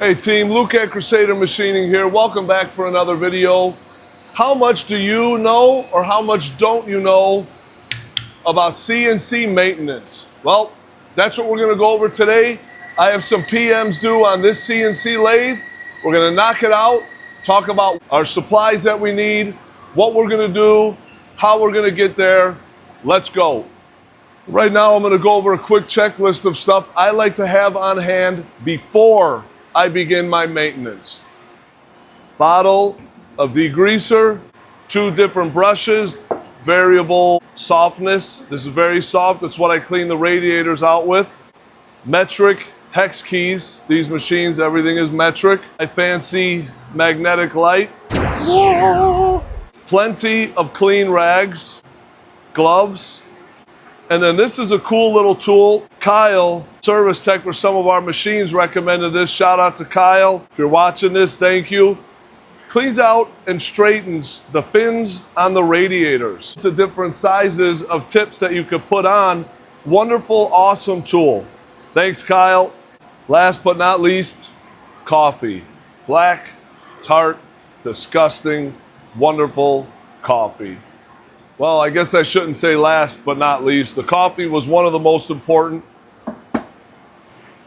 Hey team, Luke at Crusader Machining here. Welcome back for another video. How much do you know or how much don't you know about CNC maintenance? Well, that's what we're going to go over today. I have some PMs due on this CNC lathe. We're going to knock it out, talk about our supplies that we need, what we're going to do, how we're going to get there. Let's go. Right now I'm going to go over a quick checklist of stuff I like to have on hand before I begin my maintenance. Bottle of degreaser, 2 different brushes, variable softness. This is very soft. It's what I clean the radiators out with. Metric hex keys. These machines, everything is metric. My fancy magnetic light. Plenty of clean rags, gloves. And then this is a cool little tool. Kyle, service tech for some of our machines, recommended this. Shout out to Kyle. If you're watching this, thank you. Cleans out and straightens the fins on the radiators. To different sizes of tips that you could put on. Wonderful, awesome tool. Thanks, Kyle. Last but not least, coffee. Black, tart, disgusting, wonderful coffee. Well, I guess I shouldn't say last but not least. The coffee was one of the most important.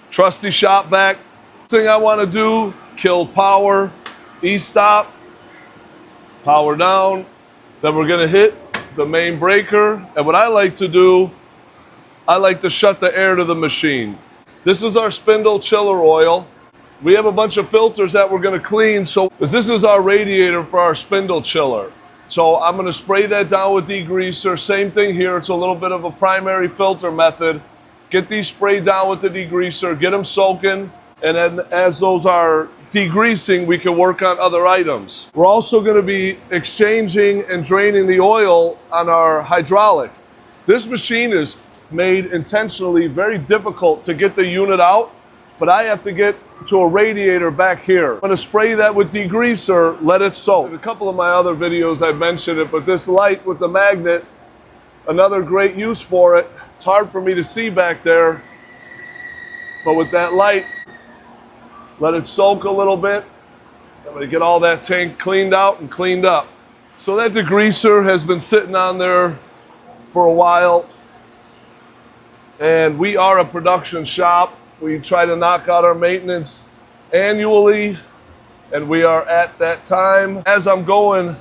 Trusty shop vac. Thing I want to do, kill power, E-stop, power down. Then we're going to hit the main breaker. And what I like to do, I like to shut the air to the machine. This is our Spindle chiller oil. We have a bunch of filters that we're going to clean. So this is our radiator for our Spindle chiller. So I'm going to spray that down with degreaser. Same thing here. It's a little bit of a primary filter method. Get these sprayed down with the degreaser. Get them soaking. And then as those are degreasing, we can work on other items. We're also going to be exchanging and draining the oil on our hydraulic. This machine is made intentionally very difficult to get the unit out, but I have to get to a radiator back here. I'm going to spray that with degreaser, let it soak. In a couple of my other videos I mentioned it, but this light with the magnet, another great use for it. It's hard for me to see back there, but with that light, let it soak a little bit. I'm going to get all that tank cleaned out and cleaned up. So that degreaser has been sitting on there for a while, and we are a production shop. We try to knock out our maintenance annually, and we are at that time. As I'm going,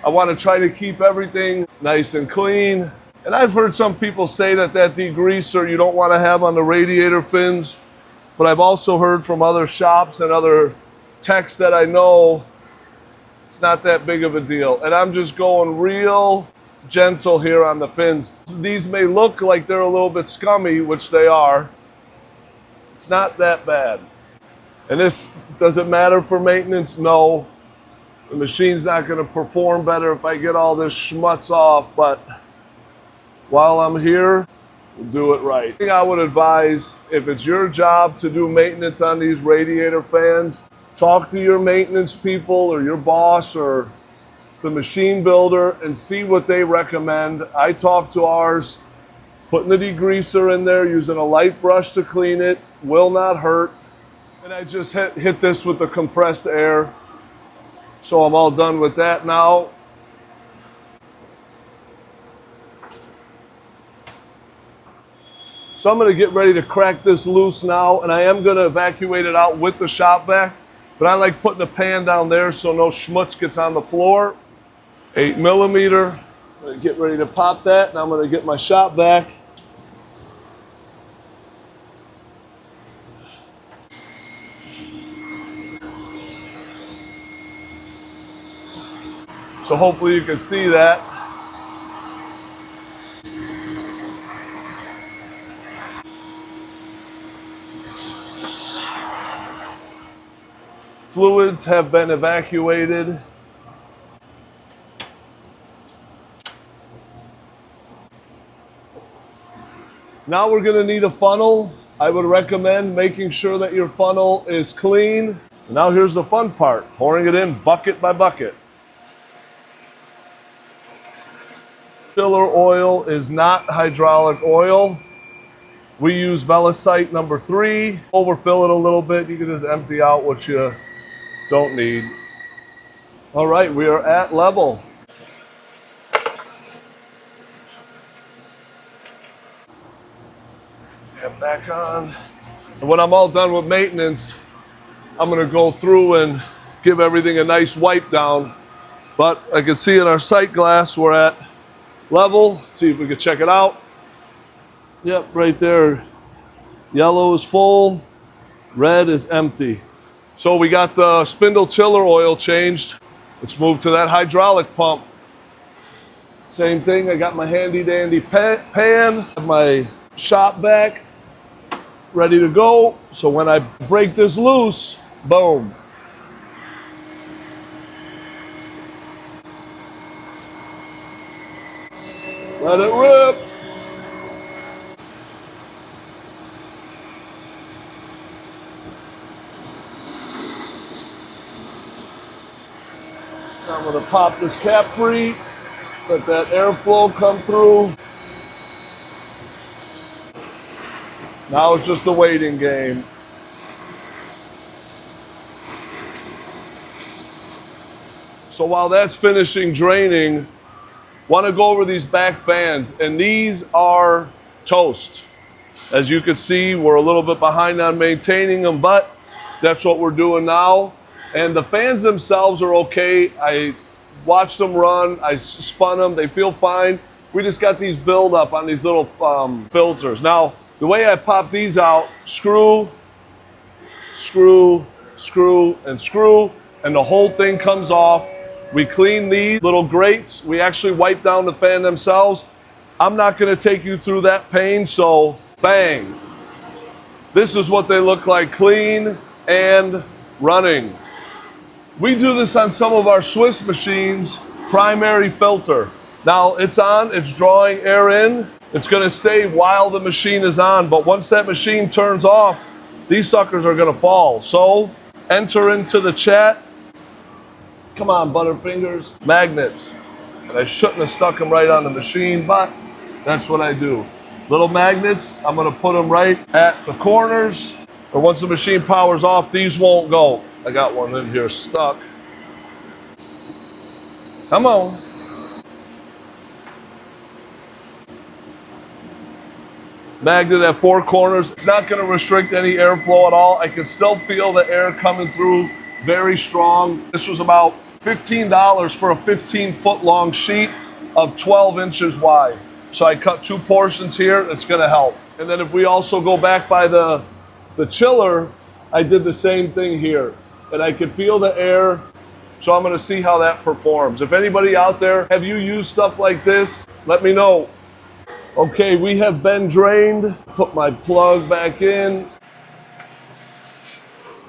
I want to try to keep everything nice and clean. And I've heard some people say that degreaser you don't want to have on the radiator fins, but I've also heard from other shops and other techs that I know it's not that big of a deal. And I'm just going real gentle here on the fins. These may look like they're a little bit scummy, which they are. It's not that bad. And this, does it matter for maintenance? No. The machine's not going to perform better if I get all this schmutz off, but while I'm here, we'll do it right. I would advise, if it's your job to do maintenance on these radiator fans, talk to your maintenance people or your boss or the machine builder and see what they recommend. I talked to ours. Putting the degreaser in there, using a light brush to clean it, will not hurt. And I just hit this with the compressed air. So I'm all done with that now. So I'm going to get ready to crack this loose now, and I am going to evacuate it out with the shop vac. But I like putting the pan down there so no schmutz gets on the floor. 8mm. I'm going to get ready to pop that, and I'm going to get my shop vac. So hopefully you can see that. Fluids have been evacuated. Now we're going to need a funnel. I would recommend making sure that your funnel is clean. And now here's the fun part, pouring it in bucket by bucket. Chiller oil is not hydraulic oil. We use Velicite number 3. Overfill it a little bit. You can just empty out what you don't need. All right, we are at level. Get back on. And when I'm all done with maintenance, I'm gonna go through and give everything a nice wipe down. But I can see in our sight glass, we're at level. See if we can check it out. Yep, right there. Yellow is full, red is empty. So we got the spindle chiller oil changed. Let's move to that hydraulic pump. Same thing, I got my handy dandy pan, my shop vac ready to go. So when I break this loose, boom. Let it rip. I'm going to pop this cap free, let that airflow come through. Now it's just a waiting game. So while that's finishing draining, want to go over these back fans, and these are toast. As you can see, we're a little bit behind on maintaining them, but that's what we're doing now. And the fans themselves are okay. I watched them run, I spun them, they feel fine. We just got these build up on these little filters. Now, the way I pop these out, screw, screw, screw, and screw, and the whole thing comes off. We clean these little grates. We actually wipe down the fan themselves. I'm not gonna take you through that pain, so bang. This is what they look like clean and running. We do this on some of our Swiss machines, primary filter. Now it's on, it's drawing air in. It's gonna stay while the machine is on, but once that machine turns off, these suckers are gonna fall. So enter into the chat. Come on, Butterfingers. Magnets. And I shouldn't have stuck them right on the machine, but that's what I do. Little magnets, I'm gonna put them right at the corners, or once the machine powers off, these won't go. I got one in here stuck. Come on. Magnet at 4 corners. It's not going to restrict any airflow at all. I can still feel the air coming through very strong. This was about $15 for a 15-foot long sheet of 12 inches wide. So I cut 2 portions here. It's going to help. And then if we also go back by the chiller, I did the same thing here. And I could feel the air. So I'm going to see how that performs. If anybody out there, have you used stuff like this? Let me know. Okay, we have been drained. Put my plug back in.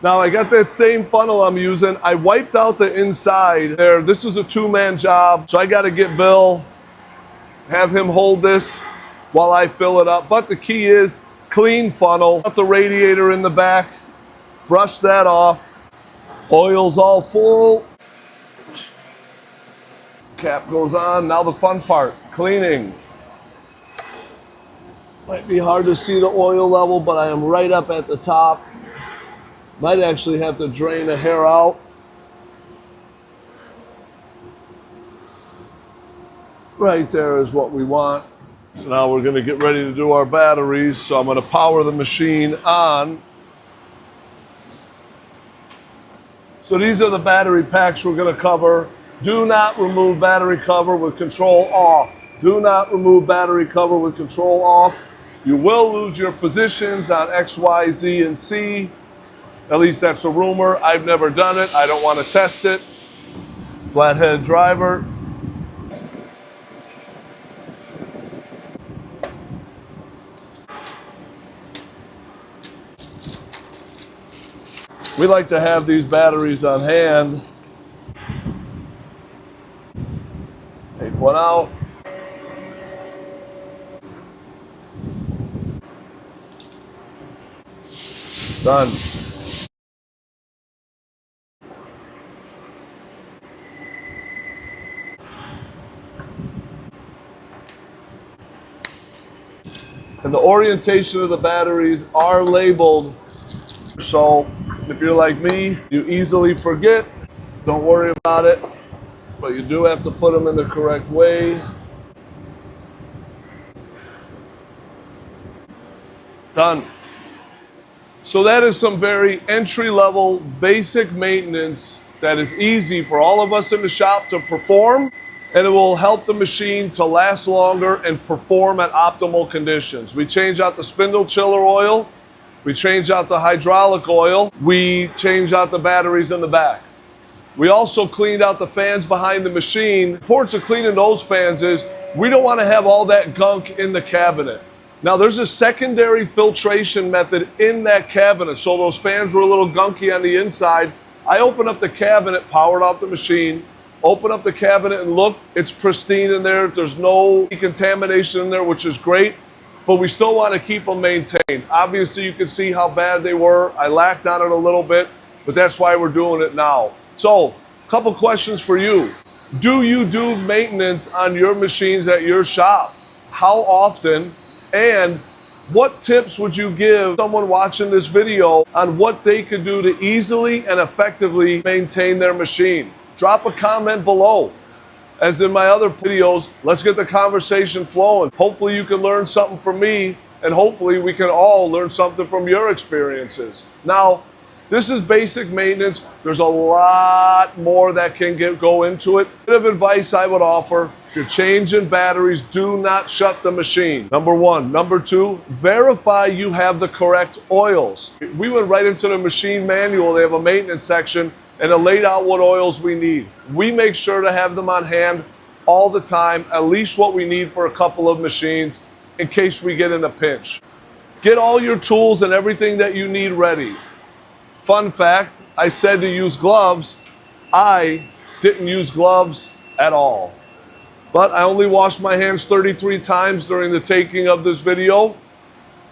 Now I got that same funnel I'm using. I wiped out the inside there. This is a 2-man job, so I got to get Bill, have him hold this while I fill it up. But the key is clean funnel. Got the radiator in the back. Brush that off. Oil's all full. Cap goes on. Now the fun part, cleaning. Might be hard to see the oil level, but I am right up at the top. Might actually have to drain the hair out. Right there is what we want. So now we're going to get ready to do our batteries. So I'm going to power the machine on. So these are the battery packs we're going to cover. Do not remove battery cover with control off. Do not remove battery cover with control off. You will lose your positions on X, Y, Z, and C. At least that's a rumor. I've never done it. I don't want to test it. Flathead driver. We like to have these batteries on hand. Take one out. Done. and the orientation of the batteries are labeled. So if you're like me, you easily forget. Don't worry about it, but you do have to put them in the correct way. Done. So that is some very entry-level, basic maintenance that is easy for all of us in the shop to perform, and it will help the machine to last longer and perform at optimal conditions. We change out the spindle chiller oil, we change out the hydraulic oil, we change out the batteries in the back. We also cleaned out the fans behind the machine. The importance of cleaning those fans is we don't want to have all that gunk in the cabinet. Now there's a secondary filtration method in that cabinet, so those fans were a little gunky on the inside. I open up the cabinet, powered off the machine, open up the cabinet and look, it's pristine in there. There's no contamination in there, which is great, but we still want to keep them maintained. Obviously you can see how bad they were. I lacked on it a little bit, but that's why we're doing it now. So, a couple questions for you. Do you do maintenance on your machines at your shop? How often? And what tips would you give someone watching this video on what they could do to easily and effectively maintain their machine? Drop a comment below. As in my other videos, let's get the conversation flowing. Hopefully you can learn something from me, and hopefully we can all learn something from your experiences. Now, this is basic maintenance. There's a lot more that can go into it. A bit of advice I would offer: if you're changing batteries, do not shut the machine. Number one. Number two, verify you have the correct oils. We went right into the machine manual. They have a maintenance section and it laid out what oils we need. We make sure to have them on hand all the time, at least what we need for a couple of machines in case we get in a pinch. Get all your tools and everything that you need ready. Fun fact, I said to use gloves. I didn't use gloves at all. But I only washed my hands 33 times during the taking of this video.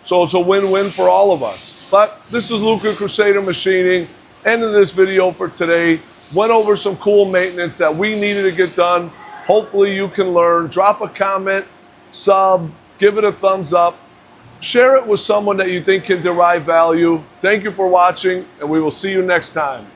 So it's a win-win for all of us. But this is Luca Crusader Machining. Ending this video for today. Went over some cool maintenance that we needed to get done. Hopefully you can learn. Drop a comment, sub, give it a thumbs up. Share it with someone that you think can derive value. Thank you for watching, and we will see you next time.